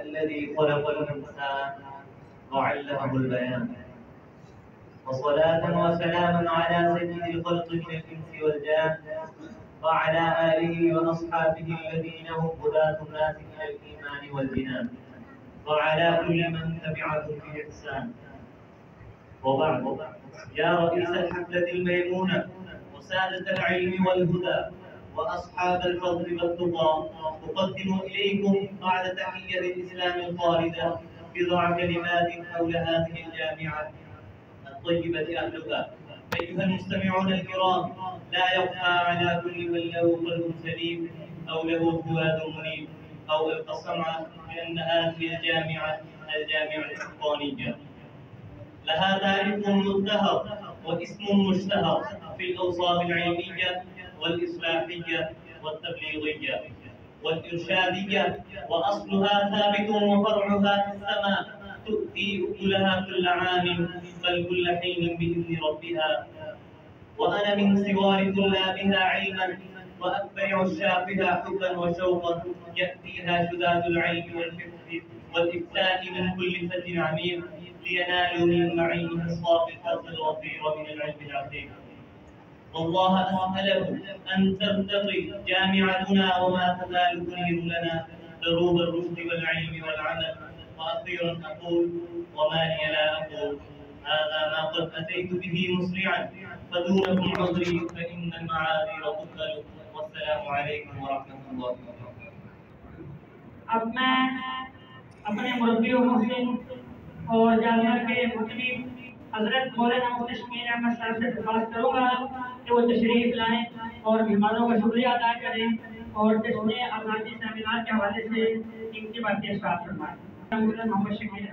الذي خلق الإنسان وعلمه البيان، وصلاة وسلاما على سيد الخلق من الإنس والجان، وعلى آله وأصحابه الذين هم هداة الناس إلى الإيمان والجنان، وعلى كل من تبعهم بإحسان. وبعد، يا رئيس الحفلة الميمونة وسادة العلم والهدى وأصحاب الفضل والتقى، أقدم إليكم بعد تحية الإسلام الخالدة بضع كلمات حول هذه الجامعة الطيبة أهلها. أيها المستمعون الكرام، لا يخفى على كل من له قلب سليم أو له فؤاد منيب أو ألقى السمع بأن هذه الجامعة الحقانية لها تاريخ مزدهر واسم مشتهر في الأوصاف العلمية والإصلاحية والتبليغية والإرشادية، وأصلها ثابت وفرعها في السماء، تؤتي أكلها كل عام بل كل حين بإذن ربها. وأنا من سوار طلابها علما وأتبع عشاقها حبا وشوقا، يأتيها شداد العلم والحفظ والإفتاء من كل فج عميق لينالوا من معين إصراف الحظ الوفير من العلم العظيم. والله أسأله أن ترتقي جامعتنا وما تزال تنير لنا دروب الرشد والعلم والعمل. وأخيرا أقول وما لي لا أقول، هذا ما قد أتيت به مسرعا، فدونكم عذري فإن المعاذير تقبل. والسلام عليكم ورحمة الله وبركاته. अब मैं अपने मुरब्बी मोहसिन और जामिया के मुख्तलिफ हजरत मौलाना मुफ्ती शमीर अहमद साहब से दरख्वास्त करूँगा कि वो तशरीफ लाएँ और मेहमानों का शुक्रिया अदा करें और जिसने आज़ादी सेमिनार के हवाले से कीमती बातें इरशाद फरमाएं। मोहम्मद शमीर।